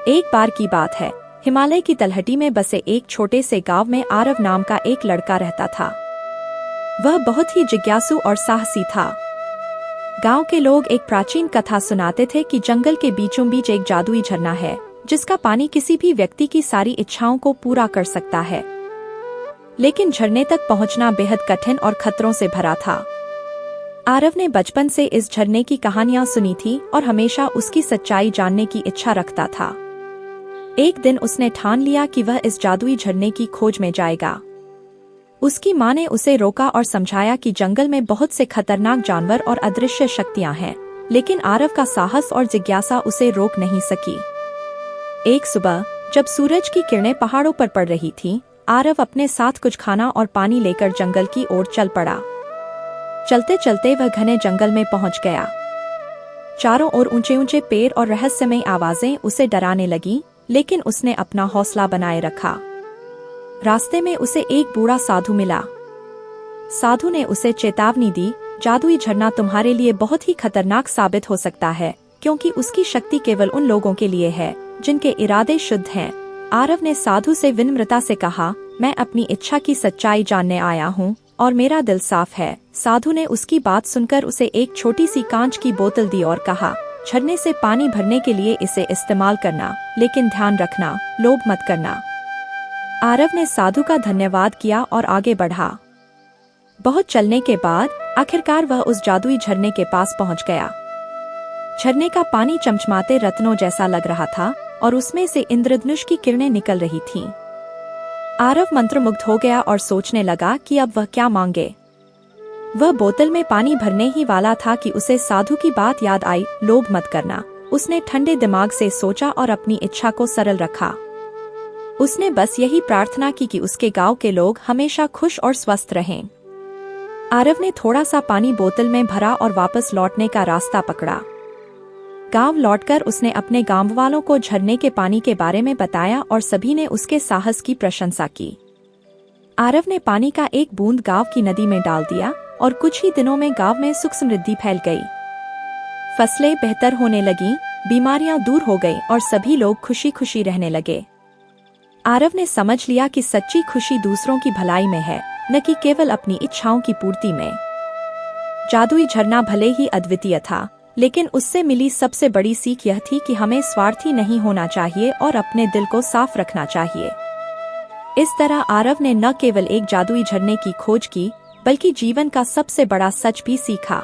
एक बार की बात है, हिमालय की तलहटी में बसे एक छोटे से गांव में आरव नाम का एक लड़का रहता था। वह बहुत ही जिज्ञासु और साहसी था। गांव के लोग एक प्राचीन कथा सुनाते थे कि जंगल के बीचों बीच एक जादुई झरना है, जिसका पानी किसी भी व्यक्ति की सारी इच्छाओं को पूरा कर सकता है। लेकिन झरने तक पहुंचना बेहद कठिन और खतरों से भरा था। आरव ने बचपन से इस झरने की कहानियां सुनी थी और हमेशा उसकी सच्चाई जानने की इच्छा रखता था। एक दिन उसने ठान लिया कि वह इस जादुई झरने की खोज में जाएगा। उसकी माँ ने उसे रोका और समझाया कि जंगल में बहुत से खतरनाक जानवर और अदृश्य शक्तियां हैं, लेकिन आरव का साहस और जिज्ञासा उसे रोक नहीं सकी। एक सुबह जब सूरज की किरणें पहाड़ों पर पड़ रही थीं, आरव अपने साथ कुछ खाना और पानी लेकर जंगल की ओर चल पड़ा। चलते चलते वह घने जंगल में पहुंच गया। चारों ओर ऊंचे ऊंचे पेड़ और रहस्यमयी आवाजें उसे डराने लगीं, लेकिन उसने अपना हौसला बनाए रखा। रास्ते में उसे एक बूढ़ा साधु मिला। साधु ने उसे चेतावनी दी, जादुई झरना तुम्हारे लिए बहुत ही खतरनाक साबित हो सकता है, क्योंकि उसकी शक्ति केवल उन लोगों के लिए है जिनके इरादे शुद्ध हैं। आरव ने साधु से विनम्रता से कहा, मैं अपनी इच्छा की सच्चाई जानने आया हूँ और मेरा दिल साफ है। साधु ने उसकी बात सुनकर उसे एक छोटी सी कांच की बोतल दी और कहा, झरने से पानी भरने के लिए इसे इस्तेमाल करना, लेकिन ध्यान रखना, लोभ मत करना। आरव ने साधु का धन्यवाद किया और आगे बढ़ा। बहुत चलने के बाद आखिरकार वह उस जादुई झरने के पास पहुंच गया। झरने का पानी चमचमाते रत्नों जैसा लग रहा था और उसमें से इंद्रधनुष की किरणें निकल रही थीं। आरव मंत्रमुग्ध हो गया और सोचने लगा कि अब वह क्या मांगे। वह बोतल में पानी भरने ही वाला था कि उसे साधु की बात याद आई, लोभ मत करना। उसने ठंडे दिमाग से सोचा और अपनी इच्छा को सरल रखा। उसने बस यही प्रार्थना की कि उसके गांव के लोग हमेशा खुश और स्वस्थ रहें। आरव ने थोड़ा सा पानी बोतल में भरा और वापस लौटने का रास्ता पकड़ा। गांव लौटकर उसने अपने गांव वालों को झरने के पानी के बारे में बताया और सभी ने उसके साहस की प्रशंसा की। आरव ने पानी का एक बूंद गांव की नदी में डाल दिया और कुछ ही दिनों में गांव में सुख समृद्धि फैल गई। फसलें बेहतर होने लगीं, बीमारियां दूर हो गईं और सभी लोग खुशी खुशी रहने लगे। आरव ने समझ लिया कि सच्ची खुशी दूसरों की भलाई में है, न कि केवल अपनी इच्छाओं की पूर्ति में। जादुई झरना भले ही अद्वितीय था, लेकिन उससे मिली सबसे बड़ी सीख यह थी कि हमें स्वार्थी नहीं होना चाहिए और अपने दिल को साफ रखना चाहिए। इस तरह आरव ने न केवल एक जादुई झरने की खोज की, बल्कि जीवन का सबसे बड़ा सच भी सीखा।